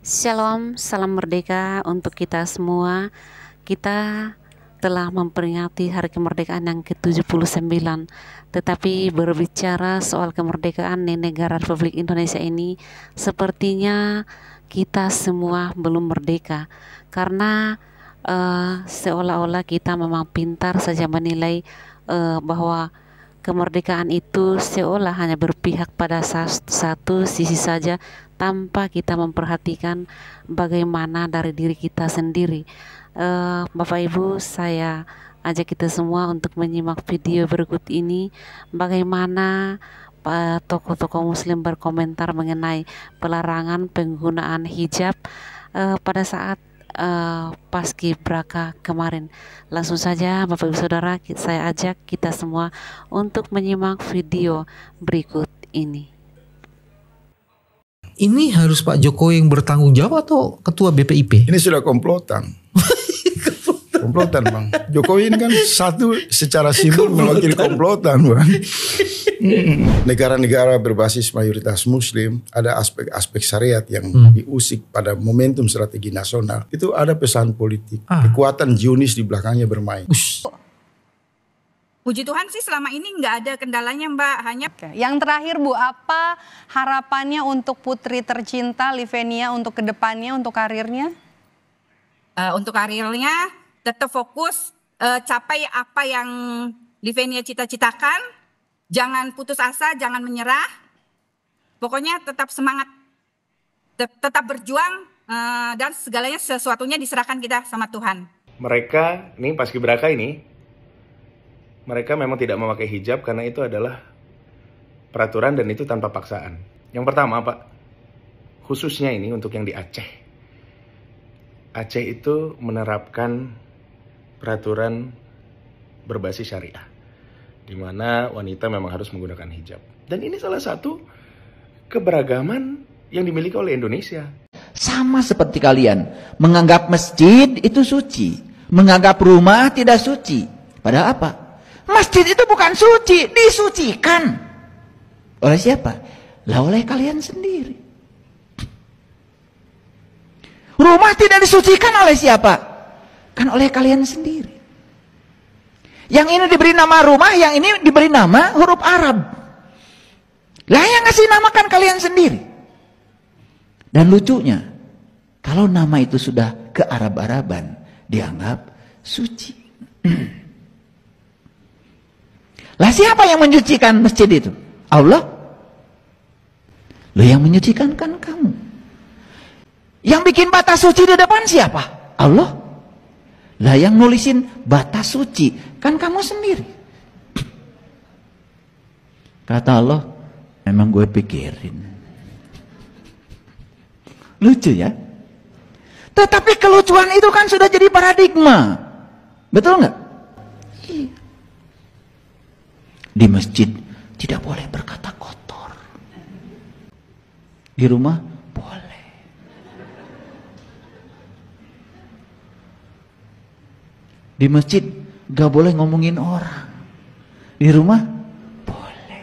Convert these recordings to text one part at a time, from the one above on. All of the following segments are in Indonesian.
Shalom, salam merdeka untuk kita semua. Kita telah memperingati hari kemerdekaan yang ke-79. Tetapi berbicara soal kemerdekaan di negara Republik Indonesia ini, sepertinya kita semua belum merdeka. Karena seolah-olah kita memang pintar saja menilai bahwa kemerdekaan itu seolah hanya berpihak pada satu sisi saja, tanpa kita memperhatikan bagaimana dari diri kita sendiri. Bapak Ibu, saya ajak kita semua untuk menyimak video berikut ini, bagaimana tokoh-tokoh muslim berkomentar mengenai pelarangan penggunaan hijab pada saat Paskibraka kemarin. Langsung saja Bapak Ibu Saudara, saya ajak kita semua untuk menyimak video berikut ini. Ini harus Pak Jokowi yang bertanggung jawab atau Ketua BPIP? Ini sudah komplotan. Komplotan Bang. Jokowi ini kan satu secara simbol mewakili komplotan Bang. Negara-negara berbasis mayoritas muslim, ada aspek-aspek syariat yang diusik pada momentum strategi nasional. Itu ada pesan politik. Kekuatan Zionis di belakangnya bermain. Puji Tuhan sih selama ini nggak ada kendalanya Mbak. Hanya Yang terakhir Bu, apa harapannya untuk putri tercinta Livenia untuk kedepannya, untuk karirnya? Untuk karirnya tetap fokus, capai apa yang Livenia cita-citakan. Jangan putus asa, jangan menyerah. Pokoknya tetap semangat, tetap berjuang, dan segalanya sesuatunya diserahkan kita sama Tuhan. Mereka, nih Paskibraka ini, mereka memang tidak memakai hijab karena itu adalah peraturan dan itu tanpa paksaan. Yang pertama Pak, khususnya ini untuk yang di Aceh. Aceh itu menerapkan peraturan berbasis syariah, di mana wanita memang harus menggunakan hijab. Dan ini salah satu keberagaman yang dimiliki oleh Indonesia. Sama seperti kalian, menganggap masjid itu suci, menganggap rumah tidak suci. Padahal apa? Masjid itu bukan suci, disucikan. Oleh siapa? Lah oleh kalian sendiri. Rumah tidak disucikan oleh siapa? Kan oleh kalian sendiri. Yang ini diberi nama rumah, yang ini diberi nama huruf Arab. Lah yang ngasih namakan kalian sendiri. Dan lucunya, kalau nama itu sudah ke Arab-Araban, dianggap suci. Lah siapa yang menyucikan masjid itu? Allah. Loh yang menyucikan kan kamu. Yang bikin batas suci di depan siapa? Allah. Lah yang nulisin batas suci kan kamu sendiri. Kata Allah, memang gue pikirin. Lucu ya? Tetapi kelucuan itu kan sudah jadi paradigma. Betul nggak? Iya. Di masjid tidak boleh berkata kotor. Di rumah boleh. Di masjid gak boleh ngomongin orang. Di rumah boleh.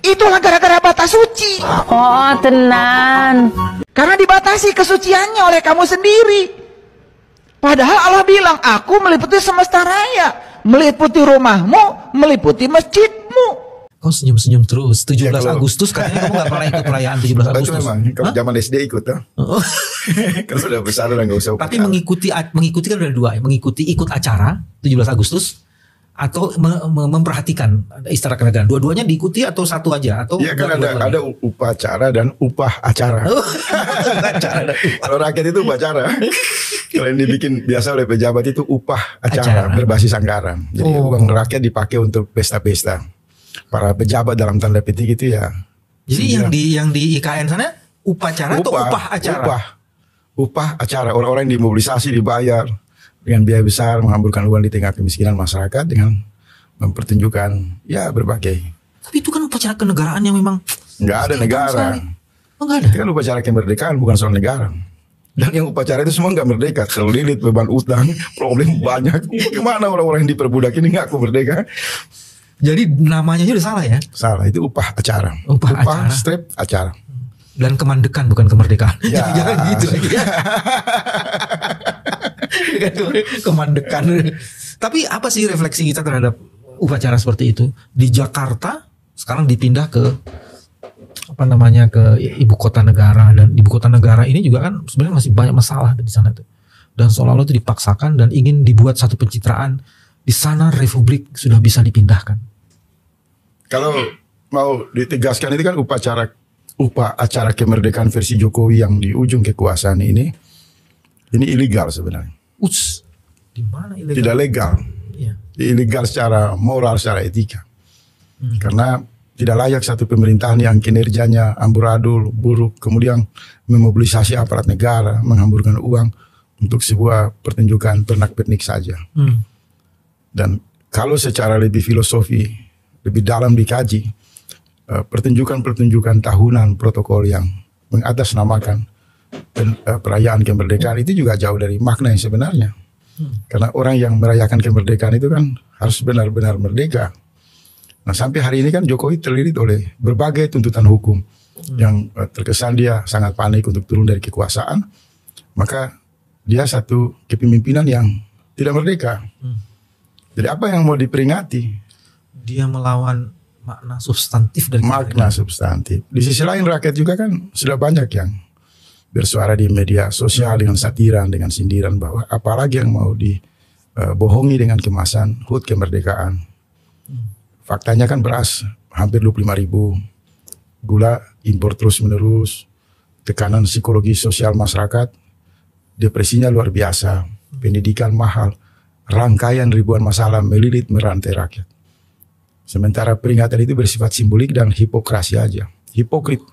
Itulah gara-gara batas suci. Oh tenan. Karena dibatasi kesuciannya oleh kamu sendiri. Padahal Allah bilang, aku meliputi semesta raya, meliputi rumahmu, meliputi masjidmu. Kau senyum-senyum terus. 17 Ya, kalau- Agustus katanya kamu gak pernah ikut perayaan 17 Itu Agustus. memang kalau zaman SD ikut tuh. Kalau udah besar udah nggak usah. Tapi mengikuti kan ada dua, mengikuti ikut acara 17 Agustus atau memperhatikan istana kenegaraan. Dua-duanya diikuti atau satu aja? Atau Iya kan dua-duanya? ada upacara dan upah acara. Kalau rakyat itu upacara. Kalau yang dibikin biasa oleh pejabat itu upah acara. Berbasis anggaran. Jadi uang rakyat dipakai untuk pesta-pesta. Para pejabat dalam tanda petik itu ya. Jadi yang di IKN sana upacara atau upah acara? Upah acara. Orang-orang yang dimobilisasi dibayar dengan biaya besar, menghamburkan uang di tengah kemiskinan masyarakat dengan mempertunjukkan ya berbagai. Tapi itu kan upacara kenegaraan yang memang Nggak ada negara. Oh, nggak ada. Itu kan upacara kemerdekaan bukan soal negara. Dan yang upacara itu semua nggak merdeka, terlilit beban utang, problem banyak. Gimana orang-orang yang diperbudak ini ngaku merdeka? Jadi namanya aja udah salah ya? Salah, itu upah acara. Upah acara. Strip acara. Dan kemandekan bukan kemerdekaan. Ya. Jangan gitu lagi ya. Kemandekan. Tapi apa sih refleksi kita terhadap upacara seperti itu? Di Jakarta sekarang dipindah ke ke ibu kota negara, dan ibu kota negara ini juga kan sebenarnya masih banyak masalah di sana tuh. Dan seolah-olah itu dipaksakan dan ingin dibuat satu pencitraan di sana republik sudah bisa dipindahkan. Kalau mau ditegaskan itu kan acara kemerdekaan versi Jokowi yang di ujung kekuasaan ini ilegal sebenarnya. Di mana ilegal? Tidak legal. Ya. Ilegal secara moral, secara etika. Karena tidak layak satu pemerintahan yang kinerjanya amburadul, buruk, kemudian memobilisasi aparat negara, menghamburkan uang untuk sebuah pertunjukan pernak-pernik saja. Dan kalau secara lebih filosofi, lebih dalam dikaji, pertunjukan-pertunjukan tahunan protokol yang mengatasnamakan perayaan kemerdekaan itu juga jauh dari makna yang sebenarnya. Karena orang yang merayakan kemerdekaan itu kan harus benar-benar merdeka. Nah, sampai hari ini kan Jokowi terlilit oleh berbagai tuntutan hukum yang terkesan dia sangat panik untuk turun dari kekuasaan. Maka dia satu kepemimpinan yang tidak merdeka. Jadi apa yang mau diperingati? Dia melawan makna substantif dari makna substantif. Di sisi lain rakyat juga kan sudah banyak yang bersuara di media sosial dengan satiran, dengan sindiran bahwa apalagi yang mau dibohongi dengan kemasan HUT kemerdekaan. Faktanya kan beras hampir 25.000, gula impor terus menerus, tekanan psikologi sosial masyarakat, depresinya luar biasa, pendidikan mahal, rangkaian ribuan masalah melilit merantai rakyat. Sementara peringatan itu bersifat simbolik dan hipokrasi aja, hipokrit,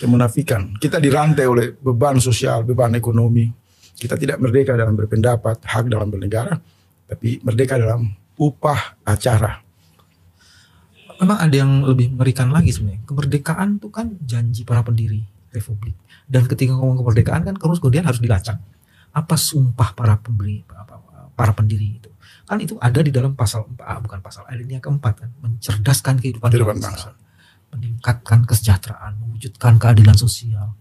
kemunafikan. Kita dirantai oleh beban sosial, beban ekonomi. Kita tidak merdeka dalam berpendapat, hak dalam bernegara, tapi merdeka dalam upah acara. Memang ada yang lebih mengerikan lagi sebenarnya. Kemerdekaan itu kan janji para pendiri republik. Dan ketika ngomong kemerdekaan kan kemudian harus dilacak. Apa sumpah para pendiri itu? Kan itu ada di dalam pasal alinea keempat kan, mencerdaskan kehidupan bangsa, meningkatkan kesejahteraan, mewujudkan keadilan sosial.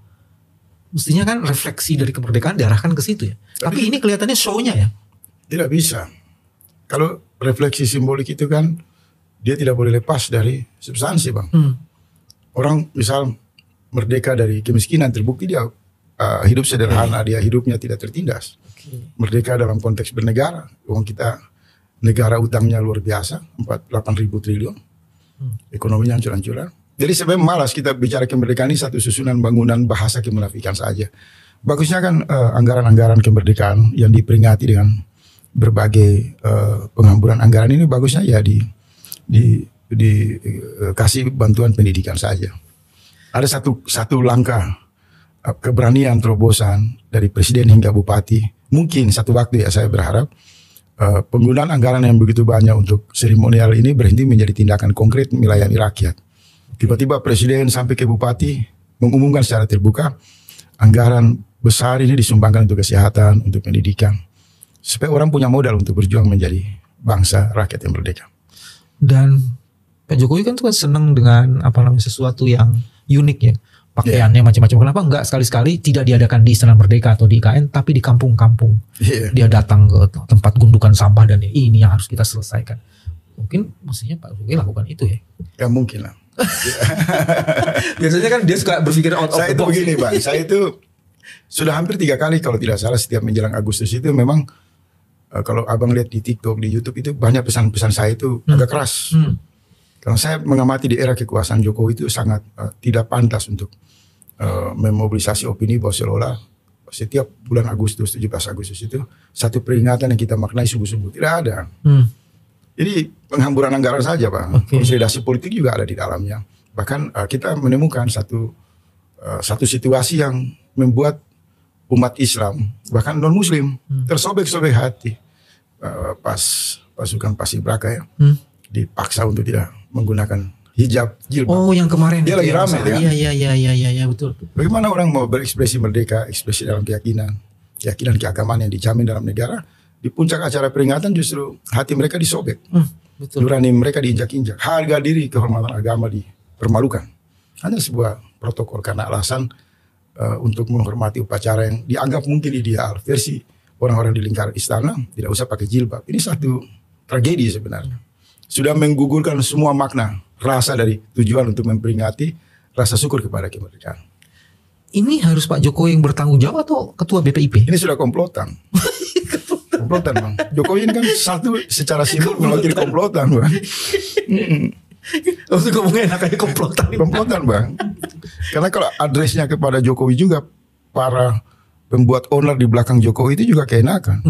Mestinya kan refleksi dari kemerdekaan diarahkan ke situ ya. Tapi ini kelihatannya show-nya ya. Tidak bisa. Kalau refleksi simbolik itu kan dia tidak boleh lepas dari substansi, Bang. Orang misal merdeka dari kemiskinan, terbukti dia hidup sederhana, dia hidupnya tidak tertindas. Merdeka dalam konteks bernegara, uang kita negara utangnya luar biasa, 8.000 triliun, ekonominya hancur-hancuran. Jadi sebenarnya malas kita bicara kemerdekaan ini satu susunan bangunan bahasa kemunafikan saja. Bagusnya kan anggaran-anggaran kemerdekaan yang diperingati dengan berbagai penghamburan anggaran ini bagusnya ya dikasih bantuan pendidikan saja. Ada satu langkah keberanian terobosan dari presiden hingga bupati. Mungkin satu waktu ya saya berharap penggunaan anggaran yang begitu banyak untuk seremonial ini berhenti menjadi tindakan konkret melayani rakyat. Tiba-tiba presiden sampai ke bupati mengumumkan secara terbuka anggaran besar ini disumbangkan untuk kesehatan, untuk pendidikan, supaya orang punya modal untuk berjuang menjadi bangsa rakyat yang merdeka. Dan Pak Jokowi kan tuh kan senang dengan sesuatu yang unik ya, pakaiannya macam-macam. Kenapa enggak sekali-sekali tidak diadakan di Istana Merdeka atau di IKN, tapi di kampung-kampung? Dia datang ke tempat gundukan sampah dan ini yang harus kita selesaikan. Mungkin mestinya Pak Jokowi lakukan itu ya? Ya mungkin lah. Biasanya kan dia suka berpikir out of the box. Saya itu begini Bang, saya itu sudah hampir 3 kali kalau tidak salah setiap menjelang Agustus itu memang kalau abang lihat di TikTok, di YouTube itu banyak pesan-pesan saya itu agak keras. Karena saya mengamati di era kekuasaan Jokowi itu sangat tidak pantas untuk memobilisasi opini bahwa seolah setiap bulan Agustus, 17 Agustus itu satu peringatan yang kita maknai sungguh-sungguh. Tidak ada. Jadi penghamburan anggaran saja Pak. Konsolidasi politik juga ada di dalamnya. Bahkan kita menemukan satu situasi yang membuat umat Islam bahkan non Muslim tersobek-sobek hati pas pasukan Paskibraka ya dipaksa untuk tidak menggunakan hijab jilbab. Oh yang kemarin dia lagi ramai kan? Iya betul. Bagaimana orang mau berekspresi merdeka, ekspresi dalam keyakinan keagamaan yang dijamin dalam negara, di puncak acara peringatan justru hati mereka disobek, nurani mereka diinjak-injak, harga diri kehormatan agama dipermalukan. Hanya sebuah protokol karena alasan untuk menghormati upacara yang dianggap mungkin ideal versi orang-orang di lingkaran istana, tidak usah pakai jilbab. Ini satu tragedi sebenarnya. Sudah menggugurkan semua makna rasa dari tujuan untuk memperingati rasa syukur kepada kemerdekaan. Ini harus Pak Jokowi yang bertanggung jawab atau Ketua BPIP? Ini sudah komplotan. Komplotan Bang. Jokowi ini kan satu secara simbol mewakili komplotan Bang. Untuk ngomongnya enak aja komplotan. Komplotan Bang. Karena kalau adresnya kepada Jokowi juga, para pembuat owner di belakang Jokowi itu juga keenakan.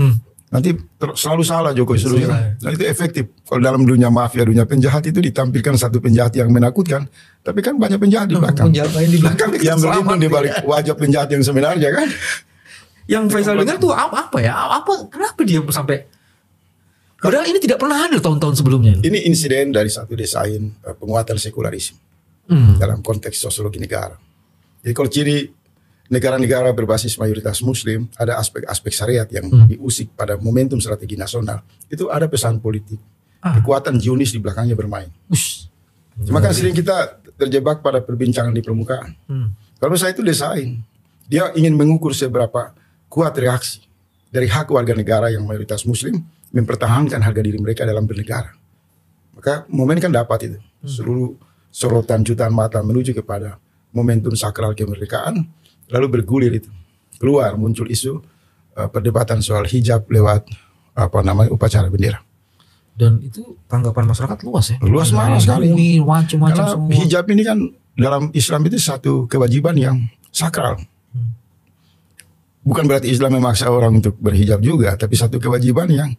Nanti selalu salah Jokowi seluruhnya. Dan itu efektif. Kalau dalam dunia mafia, dunia penjahat itu ditampilkan satu penjahat yang menakutkan, tapi kan banyak penjahat di belakang. Penjahat lain di belakang yang berlindung di balik wajah penjahat yang sebenarnya kan. Yang Faisal dengar tuh apa ya? Kenapa dia sampai? Padahal ini tidak pernah ada tahun-tahun sebelumnya. Ini insiden dari satu desain penguatan sekularisme dalam konteks sosiologi negara. Jadi kalau ciri negara-negara berbasis mayoritas Muslim, ada aspek-aspek syariat yang diusik pada momentum strategi nasional. Itu ada pesan politik, kekuatan Zionis di belakangnya bermain. Cuma kan sering kita terjebak pada perbincangan di permukaan. Kalau saya itu desain, dia ingin mengukur seberapa kuat reaksi dari hak warga negara yang mayoritas Muslim mempertahankan harga diri mereka dalam bernegara. Maka momen kan dapat itu. Seluruh sorotan jutaan mata menuju kepada momentum sakral kemerdekaan. Lalu bergulir itu, keluar muncul isu perdebatan soal hijab lewat upacara bendera. Dan itu tanggapan masyarakat luas ya? Luas banget sekali. Macam-macam Karena semua. hijab ini kan dalam Islam itu satu kewajiban yang sakral. Bukan berarti Islam memaksa orang untuk berhijab juga, tapi satu kewajiban yang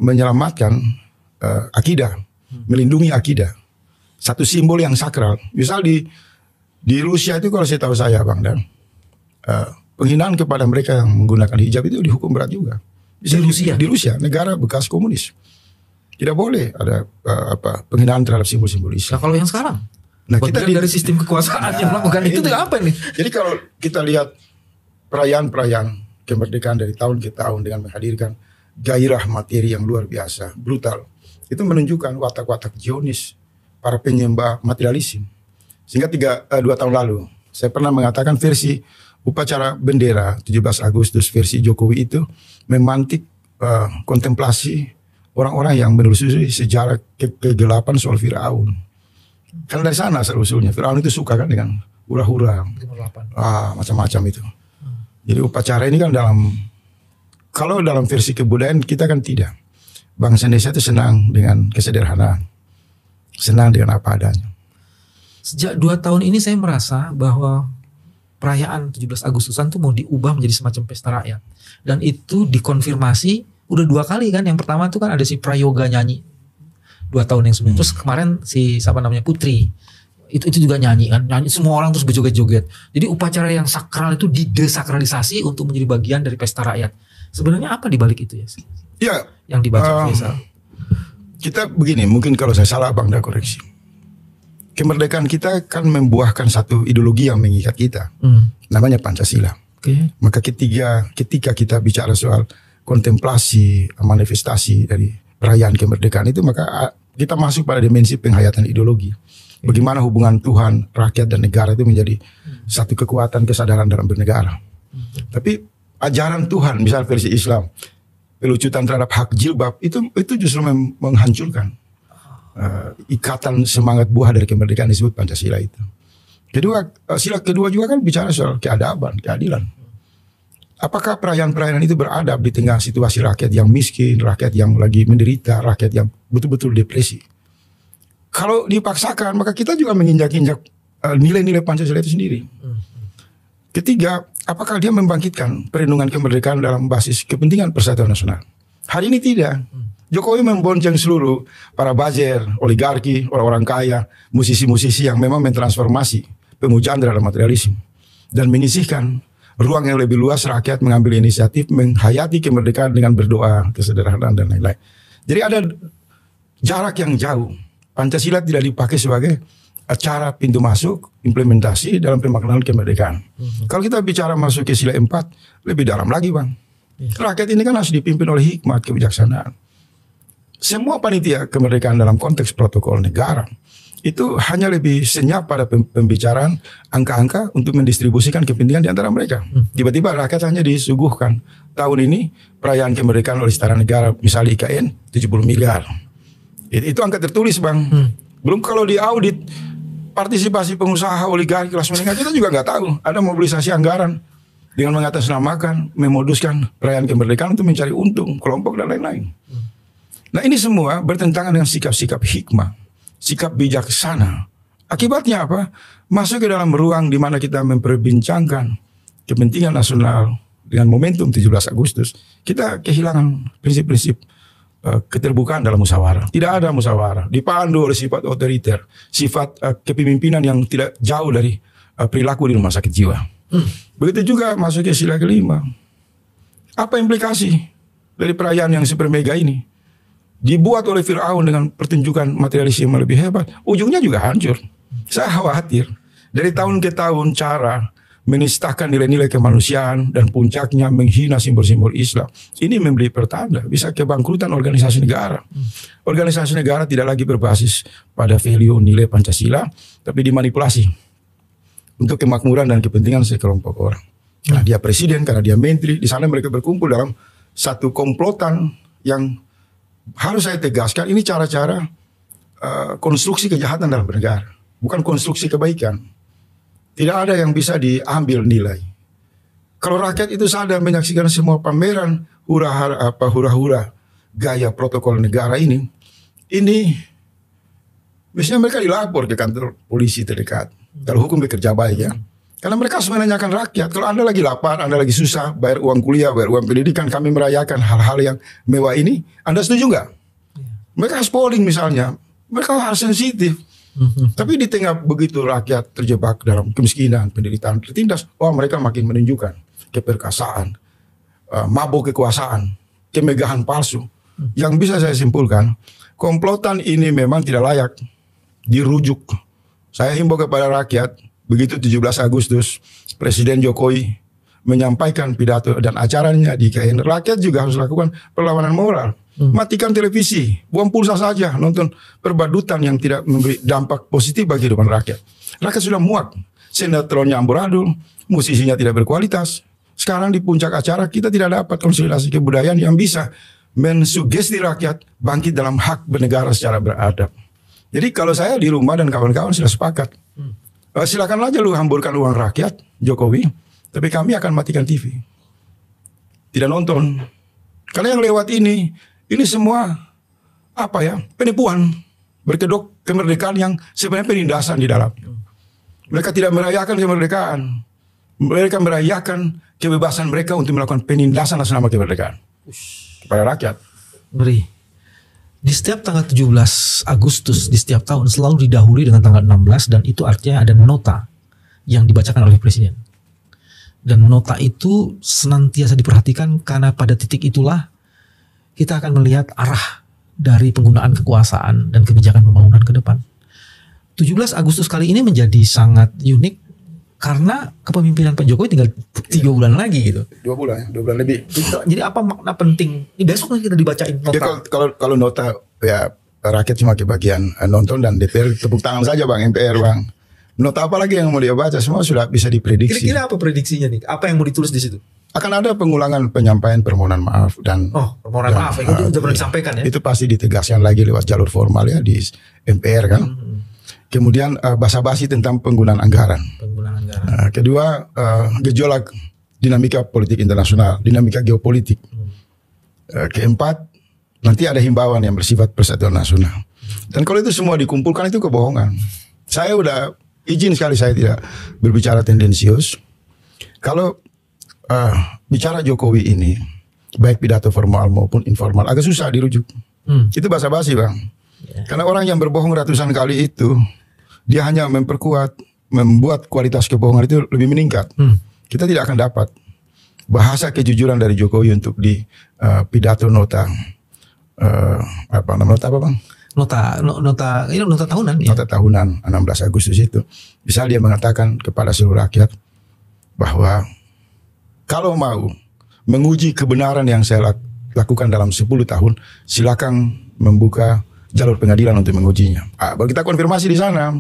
menyelamatkan akidah, melindungi akidah. Satu simbol yang sakral. Misal di Rusia itu kalau saya tahu saya Bang Dan, penghinaan kepada mereka yang menggunakan hijab itu dihukum berat juga. Di Rusia, negara bekas komunis, tidak boleh ada penghinaan terhadap simbol-simbol Islam. Nah kalau yang sekarang, nah kita dari sistem kekuasaan yang melakukan itu apa nih? Jadi kalau kita lihat perayaan-perayaan kemerdekaan dari tahun ke tahun dengan menghadirkan gairah materi yang luar biasa, brutal, itu menunjukkan watak-watak Zionis, para penyembah materialisme. Sehingga 2 tahun lalu saya pernah mengatakan versi upacara bendera 17 Agustus versi Jokowi itu memantik kontemplasi orang-orang yang menelusuri sejarah kegelapan soal Firaun. Karena dari sana asal-usulnya Firaun itu suka kan dengan hura-hura, macam-macam itu. Jadi upacara ini kan kalau dalam versi kebudayaan kita kan tidak. Bangsa Indonesia itu senang dengan kesederhanaan, senang dengan apa adanya. Sejak 2 tahun ini saya merasa bahwa perayaan 17 Agustusan itu mau diubah menjadi semacam pesta rakyat. Dan itu dikonfirmasi udah 2 kali kan. Yang pertama itu kan ada si Prayoga nyanyi 2 tahun yang sebelumnya. Terus kemarin si Putri itu juga nyanyi kan. Nyanyi semua orang terus berjoget-joget. Jadi upacara yang sakral itu didesakralisasi untuk menjadi bagian dari pesta rakyat. Sebenarnya apa dibalik itu ya? Ya, yang dibaca Faisal. Kita begini, mungkin kalau saya salah Bang dah koreksi. Kemerdekaan kita kan membuahkan satu ideologi yang mengikat kita, namanya Pancasila. Maka ketika kita bicara soal kontemplasi, manifestasi dari perayaan kemerdekaan itu, maka kita masuk pada dimensi penghayatan ideologi. Bagaimana hubungan Tuhan, rakyat dan negara itu menjadi satu kekuatan kesadaran dalam bernegara. Tapi ajaran Tuhan, misal versi Islam, pelucutan terhadap hak jilbab itu justru menghancurkan ikatan semangat buah dari kemerdekaan disebut Pancasila itu. Kedua, sila kedua juga kan bicara soal keadaban, keadilan. Apakah perayaan-perayaan itu beradab di tengah situasi rakyat yang miskin, rakyat yang lagi menderita, rakyat yang betul-betul depresi? Kalau dipaksakan, maka kita juga menginjak-injak nilai-nilai Pancasila itu sendiri. Ketiga, apakah dia membangkitkan perlindungan kemerdekaan dalam basis kepentingan persatuan nasional? Hari ini tidak. Jokowi membonceng seluruh para buzzer, oligarki, orang-orang kaya, musisi-musisi yang memang mentransformasi pemujaan terhadap materialisme dan menyisihkan ruang yang lebih luas rakyat mengambil inisiatif menghayati kemerdekaan dengan berdoa, kesederhanaan dan lain-lain. Jadi ada jarak yang jauh. Pancasila tidak dipakai sebagai cara pintu masuk implementasi dalam pemaknaan kemerdekaan. Kalau kita bicara masuk ke sila 4 lebih dalam lagi Bang. Rakyat ini kan harus dipimpin oleh hikmat kebijaksanaan. Semua panitia kemerdekaan dalam konteks protokol negara itu hanya lebih senyap pada pembicaraan angka-angka untuk mendistribusikan kepentingan di antara mereka. Tiba-tiba rakyat hanya disuguhkan tahun ini perayaan kemerdekaan oleh Istana Negara, misalnya IKN 70 miliar. Itu angka tertulis, Bang. Belum kalau diaudit partisipasi pengusaha oligarki kelas menengah, kita juga nggak tahu ada mobilisasi anggaran dengan mengatasnamakan, memoduskan perayaan kemerdekaan untuk mencari untung kelompok dan lain-lain. Nah, ini semua bertentangan dengan sikap-sikap hikmah, sikap bijaksana. Akibatnya apa? Masuk ke dalam ruang di mana kita memperbincangkan kepentingan nasional dengan momentum 17 Agustus, kita kehilangan prinsip-prinsip keterbukaan dalam musyawarah. Tidak ada musyawarah, dipandu oleh sifat otoriter, sifat kepemimpinan yang tidak jauh dari perilaku di rumah sakit jiwa. Begitu juga masuk ke sila kelima. Apa implikasi dari perayaan yang super mega ini? Dibuat oleh Fir'aun dengan pertunjukan materialisme yang lebih hebat, ujungnya juga hancur. Saya khawatir dari tahun ke tahun cara menistakan nilai-nilai kemanusiaan dan puncaknya menghina simbol-simbol Islam. Ini memberi pertanda bisa kebangkrutan organisasi negara. Organisasi negara tidak lagi berbasis pada value nilai Pancasila, tapi dimanipulasi untuk kemakmuran dan kepentingan sekelompok orang. Karena dia presiden, karena dia menteri, di sana mereka berkumpul dalam satu komplotan yang harus saya tegaskan, ini cara-cara konstruksi kejahatan dalam negara, bukan konstruksi kebaikan. Tidak ada yang bisa diambil nilai. Kalau rakyat itu sadar menyaksikan semua pameran hura-hura gaya protokol negara ini biasanya mereka dilapor ke kantor polisi terdekat. Kalau hukum bekerja baik ya. Karena mereka harus menanyakan rakyat, kalau Anda lagi lapar, Anda lagi susah, bayar uang kuliah, bayar uang pendidikan, kami merayakan hal-hal yang mewah ini, Anda setuju nggak? Mereka harus polling misalnya, mereka harus sensitif. Tapi di tengah begitu rakyat terjebak dalam kemiskinan, penderitaan, tertindas, mereka makin menunjukkan keperkasaan, mabuk kekuasaan, kemegahan palsu. Yang bisa saya simpulkan, komplotan ini memang tidak layak dirujuk. Saya himbau kepada rakyat, begitu 17 Agustus, Presiden Jokowi menyampaikan pidato dan acaranya di IKN, rakyat juga harus lakukan perlawanan moral. Matikan televisi, buang pulsa saja, nonton perbadutan yang tidak memberi dampak positif bagi kehidupan rakyat. Rakyat sudah muak, sinetronnya amburadul, musisinya tidak berkualitas. Sekarang di puncak acara kita tidak dapat konsolidasi kebudayaan yang bisa mensugesti rakyat bangkit dalam hak bernegara secara beradab. Jadi kalau saya di rumah dan kawan-kawan sudah sepakat, silakan aja lu hamburkan uang rakyat, Jokowi, tapi kami akan matikan TV. Tidak nonton. Karena yang lewat ini semua penipuan, berkedok kemerdekaan yang sebenarnya penindasan di dalam. Mereka tidak merayakan kemerdekaan. Mereka merayakan kebebasan mereka untuk melakukan penindasan atas nama kemerdekaan kepada rakyat. Ngeri. Di setiap tanggal 17 Agustus di setiap tahun selalu didahului dengan tanggal 16 dan itu artinya ada nota yang dibacakan oleh presiden. Dan nota itu senantiasa diperhatikan karena pada titik itulah kita akan melihat arah dari penggunaan kekuasaan dan kebijakan pembangunan ke depan. 17 Agustus kali ini menjadi sangat unik karena kepemimpinan Pak Jokowi tinggal 3 bulan lagi gitu. 2 bulan lebih. Jadi apa makna penting? Ini besok kita dibacain nota. Ya, kalau nota ya rakyat cuma kebagian nonton dan DPR tepuk tangan saja Bang, MPR Bang. Nota apa lagi yang mau dia baca, semua sudah bisa diprediksi. Kira-kira apa prediksinya nih? Apa yang mau ditulis di situ? Akan ada pengulangan penyampaian permohonan maaf dan permohonan maaf itu sudah pernah disampaikan ya. Itu pasti ditegaskan lagi lewat jalur formal ya di MPR kan. Kemudian basa-basi tentang penggunaan anggaran. Kedua gejolak dinamika politik internasional, dinamika geopolitik. Keempat nanti ada himbauan yang bersifat persatuan nasional. Dan kalau itu semua dikumpulkan itu kebohongan. Saya udah izin sekali saya tidak berbicara tendensius. Kalau bicara Jokowi ini, baik pidato formal maupun informal, agak susah dirujuk. Itu basa-basi Bang. Karena orang yang berbohong ratusan kali itu, dia hanya membuat kualitas kebohongan itu lebih meningkat. Kita tidak akan dapat bahasa kejujuran dari Jokowi untuk di pidato nota nota apa Bang? Nota tahunan ya. Nota tahunan 16 Agustus itu. Bisa dia mengatakan kepada seluruh rakyat bahwa kalau mau menguji kebenaran yang saya lakukan dalam 10 tahun, silakan membuka jalur pengadilan untuk mengujinya. Baru kita konfirmasi di sana.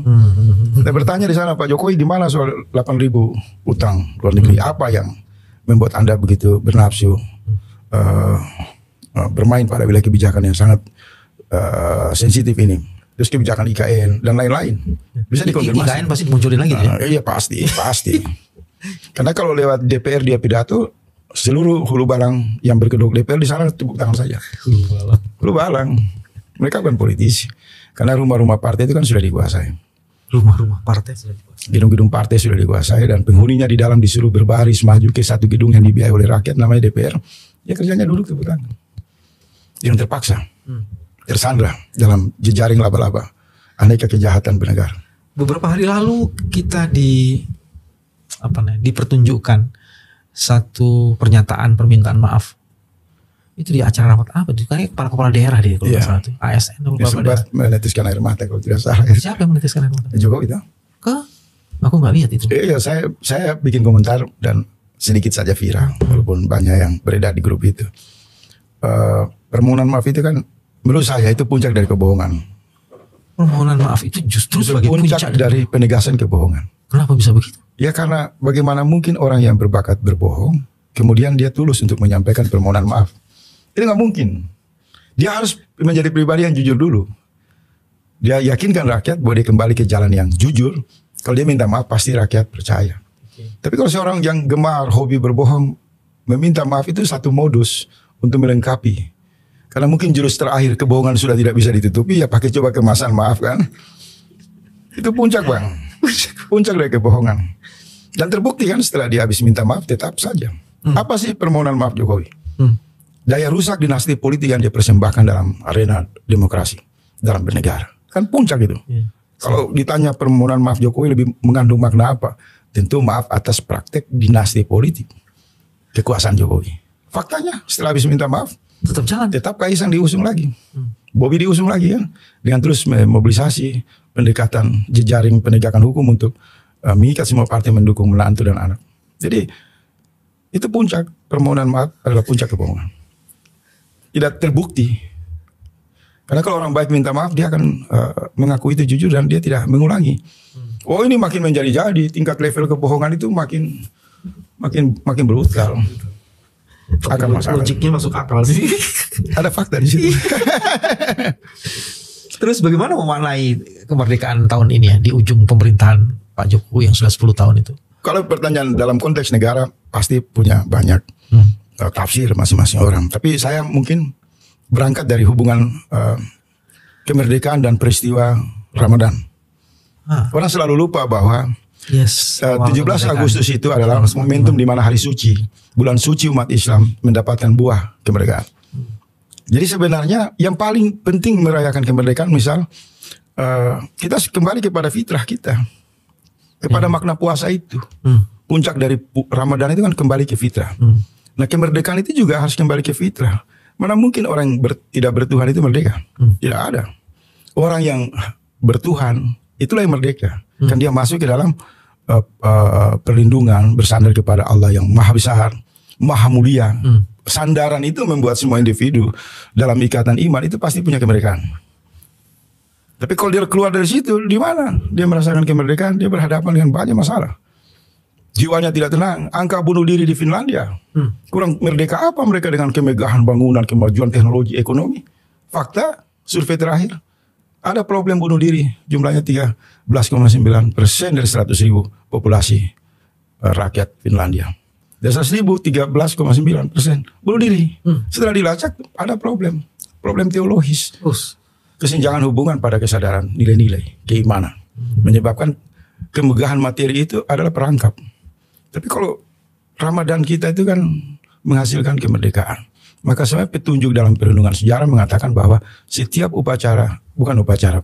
Kita bertanya di sana, Pak Jokowi gimana soal 8.000 utang luar negeri? Apa yang membuat Anda begitu bernafsu bermain pada wilayah kebijakan yang sangat sensitif ini? Terus kebijakan IKN dan lain-lain. Bisa dikonfirmasi. IKN pasti munculin lagi ya? Iya pasti. Karena kalau lewat DPR dia pidato, seluruh hulu balang yang berkedok DPR di sana tepuk tangan saja. Hulu balang. Mereka bukan politisi. Karena rumah-rumah partai itu kan sudah dikuasai. Rumah-rumah partai sudah dikuasai. Gedung-gedung partai sudah dikuasai dan penghuninya di dalam disuruh berbaris maju ke satu gedung yang dibiayai oleh rakyat namanya DPR. Ya kerjanya duduk tepuk tangan. Yang terpaksa. Tersandra dalam jejaring laba-laba aneka kejahatan bernegara. Beberapa hari lalu kita dipertunjukkan satu pernyataan permintaan maaf. Itu di acara rapat apa? Itu kayak para kepala daerah dia kalau salah itu. ASN atau Dia sempat menetiskan air mata kalau tidak salah. Siapa yang menetiskan air mata? Jokowi itu. Aku nggak lihat itu. Iya, saya bikin komentar dan sedikit saja viral, walaupun banyak yang beredar di grup itu. Permohonan maaf itu kan menurut saya itu puncak dari kebohongan. Permohonan maaf itu justru sebagai puncak dari penegasan kebohongan. Kenapa bisa begitu? Ya karena bagaimana mungkin orang yang berbakat berbohong, kemudian dia tulus untuk menyampaikan permohonan maaf. Itu nggak mungkin. Dia harus menjadi pribadi yang jujur dulu. Dia yakinkan rakyat bahwa dia kembali ke jalan yang jujur. Kalau dia minta maaf pasti rakyat percaya. Tapi kalau seorang yang gemar hobi berbohong, meminta maaf itu satu modus untuk melengkapi. Karena mungkin jurus terakhir kebohongan sudah tidak bisa ditutupi, ya pakai coba kemasan maaf kan. Itu puncak bang. Puncak dari kebohongan. Dan terbukti kan setelah dia habis minta maaf tetap saja. Apa sih permohonan maaf Jokowi? Daya rusak dinasti politik yang dia persembahkan dalam arena demokrasi, dalam bernegara. Kan puncak itu. Kalau ditanya permohonan maaf Jokowi lebih mengandung makna apa? Tentu maaf atas praktek dinasti politik kekuasaan Jokowi. Faktanya setelah habis minta maaf tetap jalan. Tetap Kaisang diusung lagi. Bobi diusung lagi kan. Dengan terus memobilisasi pendekatan jejaring penegakan hukum untuk mengikat semua partai mendukung menantu dan anak. Jadi itu puncak permohonan maaf adalah puncak kebohongan. Tidak terbukti. Karena kalau orang baik minta maaf dia akan mengaku itu jujur dan dia tidak mengulangi. Oh ini makin menjadi-jadi, tingkat level kebohongan itu makin berutal. Akan masalah. Logiknya masuk akal sih. Ada fakta di situ. Terus bagaimana memaknai kemerdekaan tahun ini ya di ujung pemerintahan Pak Jokowi yang sudah 10 tahun itu? Kalau pertanyaan dalam konteks negara pasti punya banyak tafsir masing-masing orang. Tapi saya mungkin berangkat dari hubungan kemerdekaan dan peristiwa Ramadan. Orang selalu lupa bahwa 17 Agustus itu adalah momentum di mana hari suci, bulan suci umat Islam mendapatkan buah kemerdekaan. Jadi sebenarnya yang paling penting merayakan kemerdekaan misal kita kembali kepada fitrah kita, kepada makna puasa itu. Puncak dari Ramadan itu kan kembali ke fitrah. Nah kemerdekaan itu juga harus kembali ke fitrah. Mana mungkin orang tidak bertuhan itu merdeka? Tidak ada. Orang yang bertuhan itulah yang merdeka. Kan dia masuk ke dalam perlindungan bersandar kepada Allah yang maha besar, maha mulia. Sandaran itu membuat semua individu dalam ikatan iman itu pasti punya kemerdekaan. Tapi kalau dia keluar dari situ, di mana dia merasakan kemerdekaan? Dia berhadapan dengan banyak masalah. Jiwanya tidak tenang. Angka bunuh diri di Finlandia. Kurang merdeka apa mereka dengan kemegahan bangunan, kemajuan teknologi, ekonomi? Fakta survei terakhir. Ada problem bunuh diri, jumlahnya 13,9% dari 100.000 populasi rakyat Finlandia. Dari 100.000 13,9% bunuh diri. Setelah dilacak ada problem teologis, kesenjangan hubungan pada kesadaran nilai-nilai keimanan, menyebabkan kemegahan materi itu adalah perangkap. Tapi kalau Ramadan kita itu kan menghasilkan kemerdekaan. Maka sebenarnya petunjuk dalam perundungan sejarah mengatakan bahwa setiap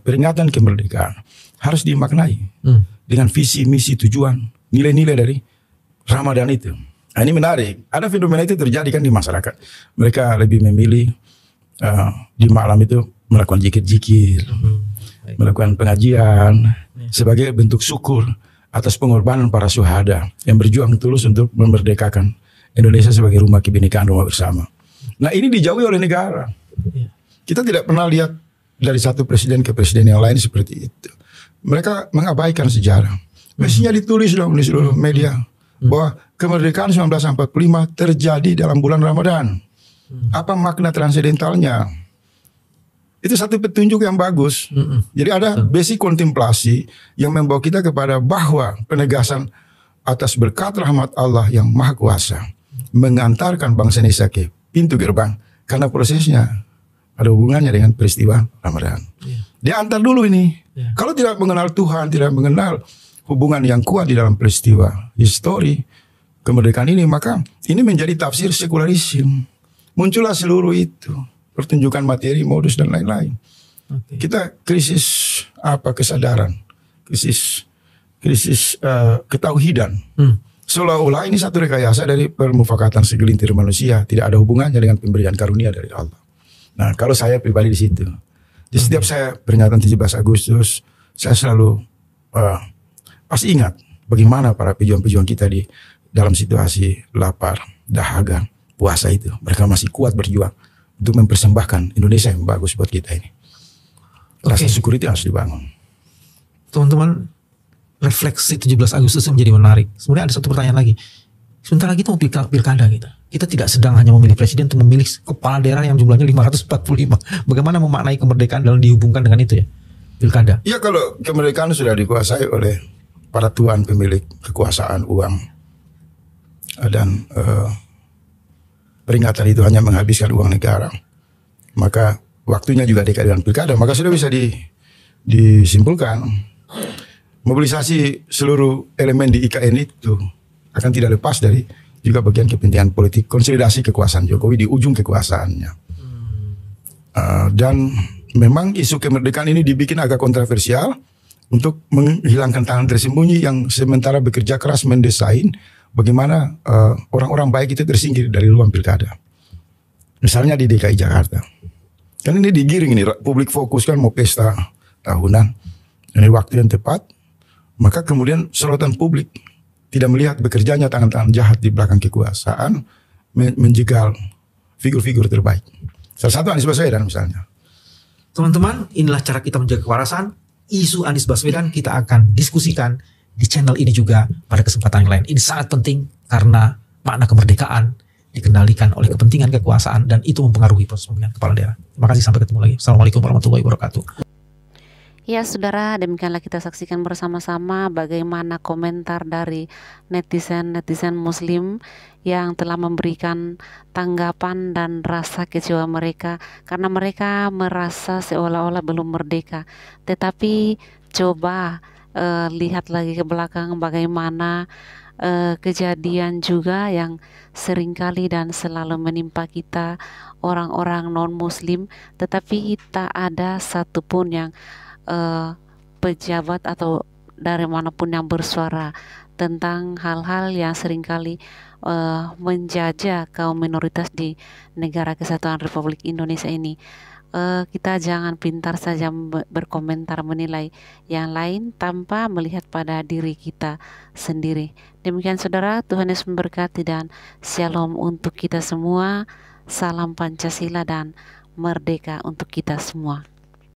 peringatan kemerdekaan harus dimaknai dengan visi, misi, tujuan, nilai-nilai dari Ramadan itu. Nah, ini menarik. Ada fenomena itu terjadi kan di masyarakat. Mereka lebih memilih di malam itu melakukan zikir-zikir, melakukan pengajian sebagai bentuk syukur atas pengorbanan para syuhada yang berjuang tulus untuk memerdekakan Indonesia sebagai rumah kebinekaan, rumah bersama. Nah ini dijauhi oleh negara. Kita tidak pernah lihat dari satu presiden ke presiden yang lain seperti itu. Mereka mengabaikan sejarah. Mestinya ditulis dong di seluruh media bahwa kemerdekaan 1945 terjadi dalam bulan Ramadan. Apa makna transendentalnya? Itu satu petunjuk yang bagus. Jadi ada basic kontemplasi yang membawa kita kepada bahwa penegasan atas berkat rahmat Allah yang Maha Kuasa mengantarkan bangsa Indonesia ke pintu gerbang karena prosesnya ada hubungannya dengan peristiwa Ramadan. Diantar dulu ini. Kalau tidak mengenal Tuhan, tidak mengenal hubungan yang kuat di dalam peristiwa histori kemerdekaan ini, maka ini menjadi tafsir sekularisme. Muncullah seluruh itu, pertunjukan materi, modus dan lain-lain. Kita krisis kesadaran, krisis ketauhidan. Seolah-olah ini satu rekayasa dari permufakatan segelintir manusia, tidak ada hubungannya dengan pemberian karunia dari Allah. Nah, kalau saya pribadi di situ, di setiap saya peringatan 17 Agustus, saya selalu pasti ingat bagaimana para pejuang-pejuang kita di dalam situasi lapar, dahaga, puasa itu. Mereka masih kuat berjuang untuk mempersembahkan Indonesia yang bagus buat kita ini. Rasa syukur itu harus dibangun. Teman-teman, refleksi 17 Agustus menjadi menarik. Sebenarnya ada satu pertanyaan lagi. Sebentar lagi itu mau pilkada kita. Kita tidak sedang hanya memilih presiden untuk memilih kepala daerah yang jumlahnya 545. Bagaimana memaknai kemerdekaan dalam dihubungkan dengan itu ya? Pilkada. Iya, kalau kemerdekaan sudah dikuasai oleh para tuan pemilik kekuasaan uang dan peringatan itu hanya menghabiskan uang negara, maka waktunya juga dekat dengan pilkada, maka sudah bisa disimpulkan mobilisasi seluruh elemen di IKN itu akan tidak lepas dari juga bagian kepentingan politik, konsolidasi kekuasaan Jokowi di ujung kekuasaannya. Dan memang isu kemerdekaan ini dibikin agak kontroversial untuk menghilangkan tangan tersembunyi yang sementara bekerja keras mendesain bagaimana orang-orang baik itu tersingkir dari ruang pilkada. Misalnya di DKI Jakarta. Kan ini digiring ini, publik fokus kan mau pesta tahunan. Ini waktu yang tepat, maka kemudian sorotan publik tidak melihat bekerjanya tangan-tangan jahat di belakang kekuasaan menjegal figur-figur terbaik. Salah satu Anies Baswedan misalnya. Teman-teman, inilah cara kita menjaga kewarasan. Isu Anies Baswedan kita akan diskusikan di channel ini juga pada kesempatan yang lain. Ini sangat penting karena makna kemerdekaan dikendalikan oleh kepentingan kekuasaan dan itu mempengaruhi proses pemilihan kepala daerah. Terima kasih, sampai ketemu lagi. Assalamualaikum warahmatullahi wabarakatuh. Ya saudara, demikianlah kita saksikan bersama-sama bagaimana komentar dari netizen muslim yang telah memberikan tanggapan dan rasa kecewa mereka karena mereka merasa seolah-olah belum merdeka. Tetapi coba lihat lagi ke belakang bagaimana kejadian juga yang seringkali dan selalu menimpa kita orang-orang non-muslim, tetapi tak ada satupun yang pejabat atau dari manapun yang bersuara tentang hal-hal yang seringkali menjajah kaum minoritas di negara kesatuan Republik Indonesia ini. Kita jangan pintar saja berkomentar menilai yang lain tanpa melihat pada diri kita sendiri. Demikian saudara, Tuhan Yesus memberkati dan shalom untuk kita semua. Salam Pancasila dan merdeka untuk kita semua.